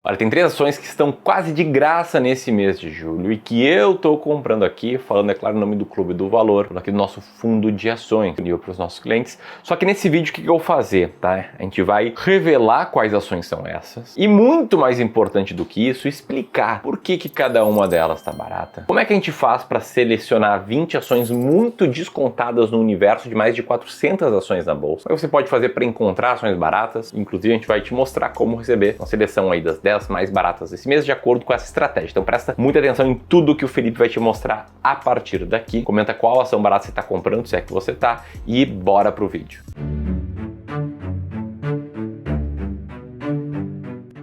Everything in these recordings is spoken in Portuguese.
Olha, tem 3 ações que estão quase de graça nesse mês de julho e que eu estou comprando aqui, falando, é claro, o nome do Clube do Valor, aqui do nosso fundo de ações, disponível para os nossos clientes. Só que nesse vídeo, o que eu vou fazer, tá? A gente vai revelar quais ações são essas e, muito mais importante do que isso, explicar por que cada uma delas está barata. Como é que a gente faz para selecionar 20 ações muito descontadas no universo de mais de 400 ações na bolsa? Como você pode fazer para encontrar ações baratas? Inclusive, a gente vai te mostrar como receber uma seleção aí das 10 mais baratas desse mês, de acordo com essa estratégia. Então presta muita atenção em tudo que o Felipe vai te mostrar a partir daqui. Comenta qual ação barata você está comprando, se é que você está, e bora pro vídeo.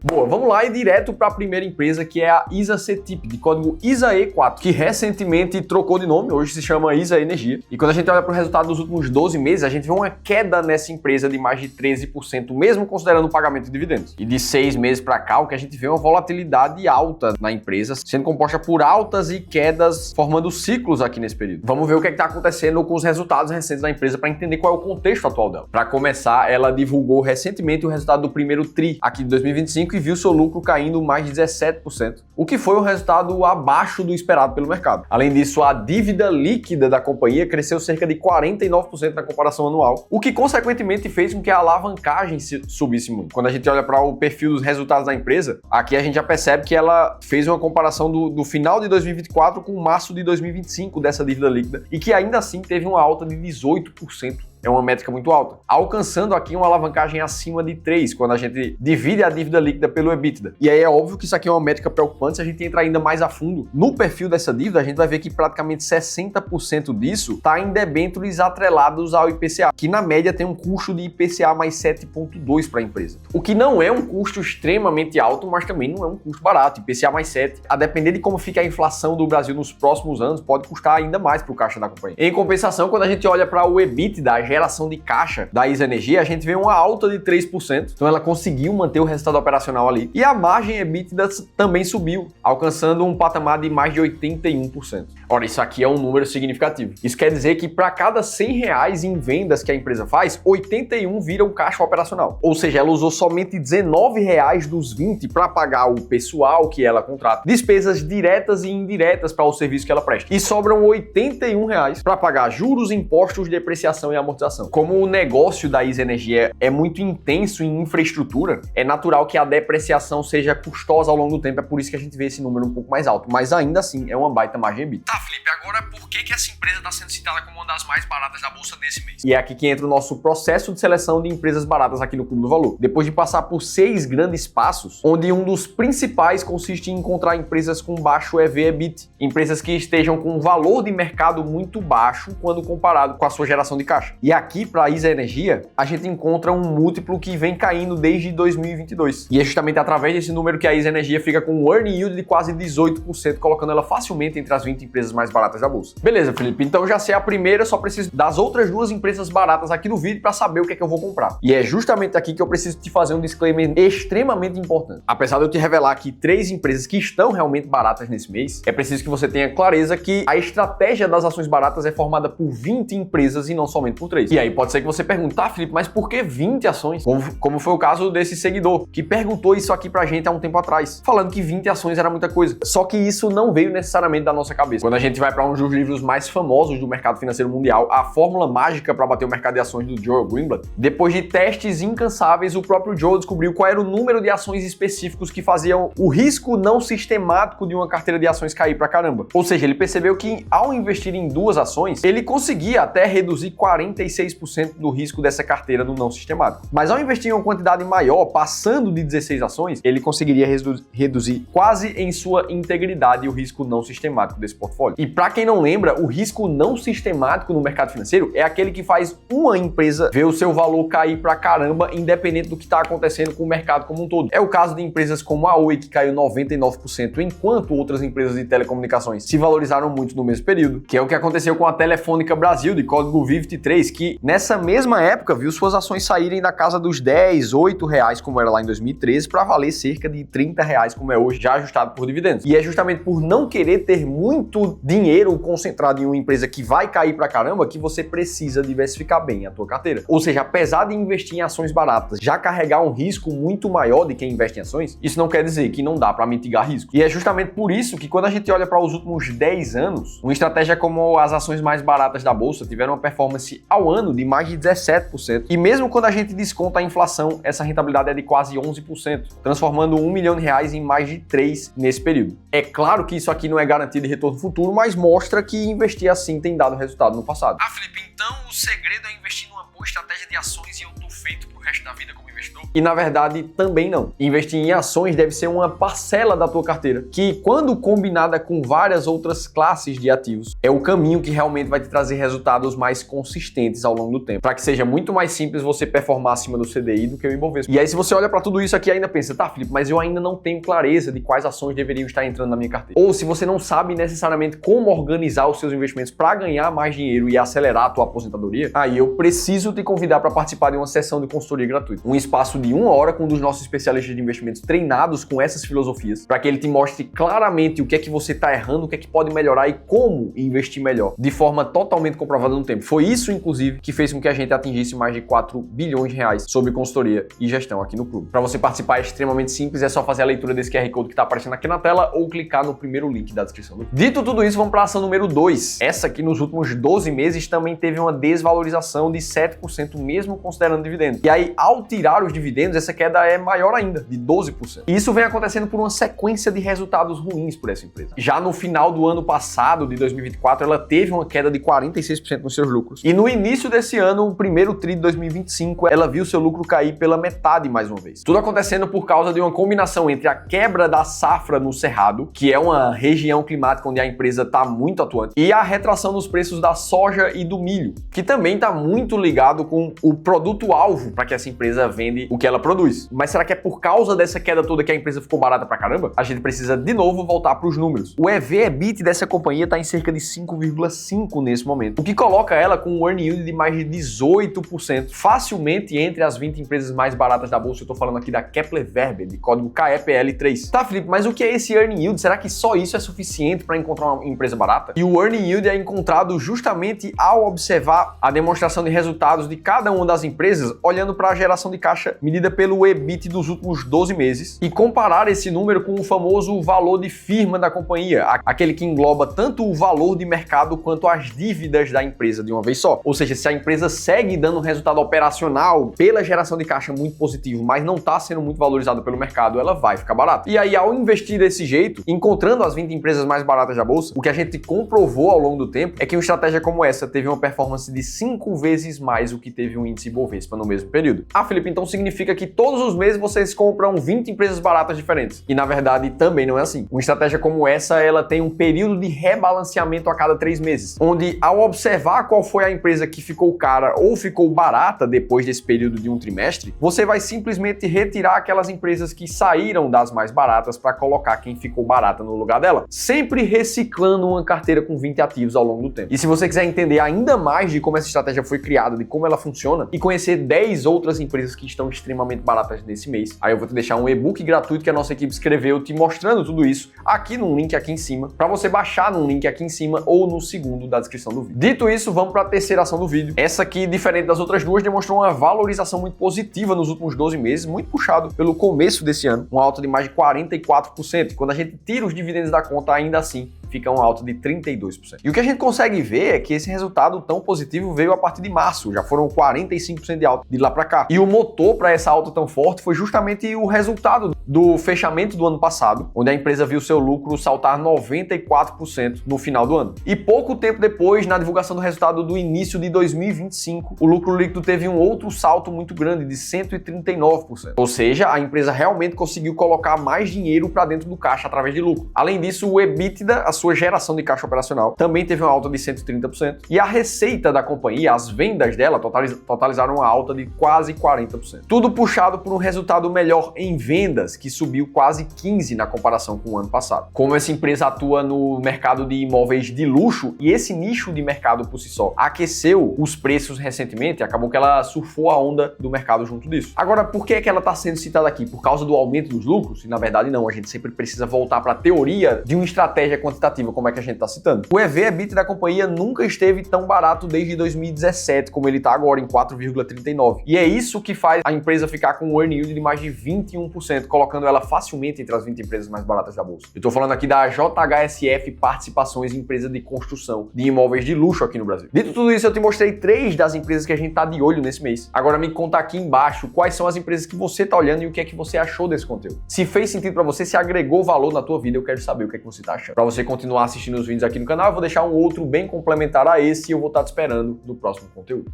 Boa, vamos lá e direto para a primeira empresa, que é a ISA-CETIP, de código ISAE4, que recentemente trocou de nome, hoje se chama ISA Energia. E quando a gente olha para o resultado dos últimos 12 meses, a gente vê uma queda nessa empresa de mais de 13%, mesmo considerando o pagamento de dividendos. E de 6 meses para cá, o que a gente vê é uma volatilidade alta na empresa, sendo composta por altas e quedas, formando ciclos aqui nesse período. Vamos ver o que está acontecendo com os resultados recentes da empresa para entender qual é o contexto atual dela. Para começar, ela divulgou recentemente o resultado do primeiro TRI aqui de 2025 e viu seu lucro caindo mais de 17%, o que foi um resultado abaixo do esperado pelo mercado. Além disso, a dívida líquida da companhia cresceu cerca de 49% na comparação anual, o que consequentemente fez com que a alavancagem subisse muito. Quando a gente olha para o perfil dos resultados da empresa, aqui a gente já percebe que ela fez uma comparação do final de 2024 com março de 2025 dessa dívida líquida e que ainda assim teve uma alta de 18%. É uma métrica muito alta, alcançando aqui uma alavancagem acima de 3, quando a gente divide a dívida líquida pelo EBITDA. E aí é óbvio que isso aqui é uma métrica preocupante. Se a gente entrar ainda mais a fundo no perfil dessa dívida, a gente vai ver que praticamente 60% disso está em debêntures atrelados ao IPCA, que na média tem um custo de IPCA mais 7,2 para a empresa. O que não é um custo extremamente alto, mas também não é um custo barato. IPCA mais 7, a depender de como fica a inflação do Brasil nos próximos anos, pode custar ainda mais para o caixa da companhia. Em compensação, quando a gente olha para o EBITDA, a geração de caixa da ISA Energia, a gente vê uma alta de 3%, então ela conseguiu manter o resultado operacional ali, e a margem EBITDA também subiu, alcançando um patamar de mais de 81%. Ora, isso aqui é um número significativo. Isso quer dizer que para cada R$100 em vendas que a empresa faz, 81 viram caixa operacional. Ou seja, ela usou somente R$19 dos 20 para pagar o pessoal que ela contrata, despesas diretas e indiretas para o serviço que ela presta. E sobram R$81 para pagar juros, impostos, depreciação e amortização. Como o negócio da ISA Energia é muito intenso em infraestrutura, é natural que a depreciação seja custosa ao longo do tempo, é por isso que a gente vê esse número um pouco mais alto, mas ainda assim é uma baita margem EBITDA. Tá, Felipe, agora por que essa empresa está sendo citada como uma das mais baratas da bolsa desse mês? E é aqui que entra o nosso processo de seleção de empresas baratas aqui no Clube do Valor. Depois de passar por 6 grandes passos, onde um dos principais consiste em encontrar empresas com baixo EV/EBIT, empresas que estejam com um valor de mercado muito baixo quando comparado com a sua geração de caixa. E aqui, para a ISA Energia, a gente encontra um múltiplo que vem caindo desde 2022. E é justamente através desse número que a ISA Energia fica com um earning yield de quase 18%, colocando ela facilmente entre as 20 empresas mais baratas da bolsa. Beleza, Felipe, então já sei a primeira, só preciso das outras 2 empresas baratas aqui no vídeo para saber o que é que eu vou comprar. E é justamente aqui que eu preciso te fazer um disclaimer extremamente importante. Apesar de eu te revelar aqui 3 empresas que estão realmente baratas nesse mês, é preciso que você tenha clareza que a estratégia das ações baratas é formada por 20 empresas e não somente por 3. E aí pode ser que você pergunte, tá, Felipe, mas por que 20 ações? Como foi o caso desse seguidor, que perguntou isso aqui pra gente há um tempo atrás, falando que 20 ações era muita coisa. Só que isso não veio necessariamente da nossa cabeça. Quando a gente vai para um dos livros mais famosos do mercado financeiro mundial, A Fórmula Mágica para Bater o Mercado de Ações, do Joel Greenblatt, depois de testes incansáveis, o próprio Joel descobriu qual era o número de ações específicos que faziam o risco não sistemático de uma carteira de ações cair pra caramba. Ou seja, ele percebeu que ao investir em 2 ações, ele conseguia até reduzir 46% do risco dessa carteira do não sistemático. Mas ao investir em uma quantidade maior, passando de 16 ações, ele conseguiria reduzir quase em sua integridade o risco não sistemático desse portfólio. E para quem não lembra, o risco não sistemático no mercado financeiro é aquele que faz uma empresa ver o seu valor cair pra caramba, independente do que está acontecendo com o mercado como um todo. É o caso de empresas como a Oi, que caiu 99%, enquanto outras empresas de telecomunicações se valorizaram muito no mesmo período, que é o que aconteceu com a Telefônica Brasil, de código VIVT3, que nessa mesma época viu suas ações saírem da casa dos 10, 8 reais, como era lá em 2013, para valer cerca de 30 reais, como é hoje, já ajustado por dividendos. E é justamente por não querer ter muito tanto dinheiro concentrado em uma empresa que vai cair pra caramba que você precisa diversificar bem a tua carteira. Ou seja, apesar de investir em ações baratas já carregar um risco muito maior de quem investe em ações, isso não quer dizer que não dá para mitigar risco. E é justamente por isso que quando a gente olha para os últimos 10 anos, uma estratégia como as ações mais baratas da bolsa tiveram uma performance ao ano de mais de 17%. E mesmo quando a gente desconta a inflação, essa rentabilidade é de quase 11%, transformando R$1 milhão em mais de 3 nesse período. É claro que isso aqui não é garantia de retorno futuro, mas mostra que investir assim tem dado resultado no passado. Ah, Felipe, então o segredo é investir numa boa estratégia de ações e eu tô feito pro resto da vida como investidor? E na verdade também não. Investir em ações deve ser uma parcela da tua carteira, que quando combinada com várias outras classes de ativos, é o caminho que realmente vai te trazer resultados mais consistentes ao longo do tempo, para que seja muito mais simples você performar acima do CDI do que o Ibovespa. E aí se você olha para tudo isso aqui e ainda pensa, tá, Felipe, mas eu ainda não tenho clareza de quais ações deveriam estar entrando na minha carteira. Ou se você não sabe necessariamente como organizar os seus investimentos para ganhar mais dinheiro e acelerar a tua aposentadoria, aí eu preciso te convidar para participar de uma sessão de consultoria gratuita. Um espaço de 1 hora com um dos nossos especialistas de investimentos treinados com essas filosofias, para que ele te mostre claramente o que é que você está errando, o que é que pode melhorar e como investir melhor, de forma totalmente comprovada no tempo. Foi isso, inclusive, que fez com que a gente atingisse mais de 4 bilhões de reais sobre consultoria e gestão aqui no clube. Para você participar é extremamente simples, é só fazer a leitura desse QR Code que está aparecendo aqui na tela ou clicar no primeiro link da descrição do vídeo. Dito tudo isso, vamos para a ação número 2. Essa aqui nos últimos 12 meses também teve uma desvalorização de 7%, mesmo considerando dividendos. E aí, ao tirar os dividendos, essa queda é maior ainda, de 12%. E isso vem acontecendo por uma sequência de resultados ruins por essa empresa. Já no final do ano passado, de 2024, ela teve uma queda de 46% nos seus lucros. E no início desse ano, o primeiro tri de 2025, ela viu seu lucro cair pela metade mais uma vez. Tudo acontecendo por causa de uma combinação entre a quebra da safra no Cerrado, que é uma região climática onde a empresa está muito atuante, e a retração nos preços da soja e do milho, que também está muito ligado com o produto-alvo para que essa empresa vende o que ela produz. Mas será que é por causa dessa queda toda que a empresa ficou barata pra caramba? A gente precisa de novo voltar para os números. O EV/EBIT dessa companhia está em cerca de 5,5 nesse momento, o que coloca ela com um earning yield de mais de 18%, facilmente entre as 20 empresas mais baratas da bolsa. Eu tô falando aqui da Kepler Weber, de código KEPL3. Tá, Felipe, mas o que é esse earning yield? Será que só isso é suficiente para encontrar uma empresa barata? E o earning yield é encontrado justamente ao observar a demonstração de resultados de cada uma das empresas, olhando para a geração de caixa medida pelo EBIT dos últimos 12 meses e comparar esse número com o famoso valor de firma da companhia, aquele que engloba tanto o valor de mercado quanto as dívidas da empresa de uma vez só. Ou seja, se a empresa segue dando um resultado operacional pela geração de caixa muito positivo, mas não está sendo muito valorizada pelo mercado, ela vai ficar barata. E aí, ao investir desse jeito, encontrando as 20 empresas mais baratas da bolsa, o que a gente comprovou ao longo do tempo é que uma estratégia como essa teve uma performance de 5 vezes mais o que teve um índice Ibovespa no mesmo período. Ah, Felipe, então significa que todos os meses vocês compram 20 empresas baratas diferentes. E na verdade também não é assim. Uma estratégia como essa, ela tem um período de rebalanceamento a cada 3 meses, onde ao observar qual foi a empresa que ficou cara ou ficou barata depois desse período de um trimestre, você vai simplesmente retirar aquelas empresas que saíram das mais baratas para colocar quem ficou barata no lugar dela, sempre reciclando uma carteira com 20 ativos ao longo do tempo. E se você quiser entender ainda mais de como essa estratégia foi criada, de como ela funciona e conhecer 10 outras empresas que estão extremamente baratas nesse mês, aí eu vou te deixar um e-book gratuito que a nossa equipe escreveu te mostrando tudo isso aqui num link aqui em cima, para você baixar num link aqui em cima ou no segundo da descrição do vídeo. Dito isso, vamos para a terceira ação do vídeo. Essa aqui, diferente das outras duas, demonstrou uma valorização muito positiva nos últimos 12 meses, muito puxado pelo começo desse ano, uma alta de mais de 44%. E quando a gente tira os dividendos da conta, ainda assim, fica uma alta de 32%. E o que a gente consegue ver é que esse resultado tão positivo veio a partir de março, já foram 45% de alta de lá para cá. E o motor para essa alta tão forte foi justamente o resultado do fechamento do ano passado, onde a empresa viu seu lucro saltar 94% no final do ano. E pouco tempo depois, na divulgação do resultado do início de 2025, o lucro líquido teve um outro salto muito grande de 139%. Ou seja, a empresa realmente conseguiu colocar mais dinheiro para dentro do caixa através de lucro. Além disso, o EBITDA, a sua geração de caixa operacional, também teve uma alta de 130%. E a receita da companhia, as vendas dela, totalizaram uma alta de quase 40%. Tudo puxado por um resultado melhor em vendas, que subiu quase 15% na comparação com o ano passado. Como essa empresa atua no mercado de imóveis de luxo, e esse nicho de mercado por si só aqueceu os preços recentemente, acabou que ela surfou a onda do mercado junto disso. Agora, por que é que ela está sendo citada aqui? Por causa do aumento dos lucros? E na verdade não, a gente sempre precisa voltar para a teoria de uma estratégia quantitativa expectativa, como é que a gente está citando. O EV/EBITDA da companhia nunca esteve tão barato desde 2017, como ele está agora, em 4,39. E é isso que faz a empresa ficar com um earning yield de mais de 21%, colocando ela facilmente entre as 20 empresas mais baratas da bolsa. Eu estou falando aqui da JHSF Participações, empresa de construção de imóveis de luxo aqui no Brasil. Dito tudo isso, eu te mostrei 3 das empresas que a gente está de olho nesse mês. Agora me conta aqui embaixo quais são as empresas que você está olhando e o que é que você achou desse conteúdo. Se fez sentido para você, se agregou valor na tua vida, eu quero saber o que é que você está achando. Para você continuar assistindo os vídeos aqui no canal, eu vou deixar um outro bem complementar a esse e eu vou estar te esperando no próximo conteúdo.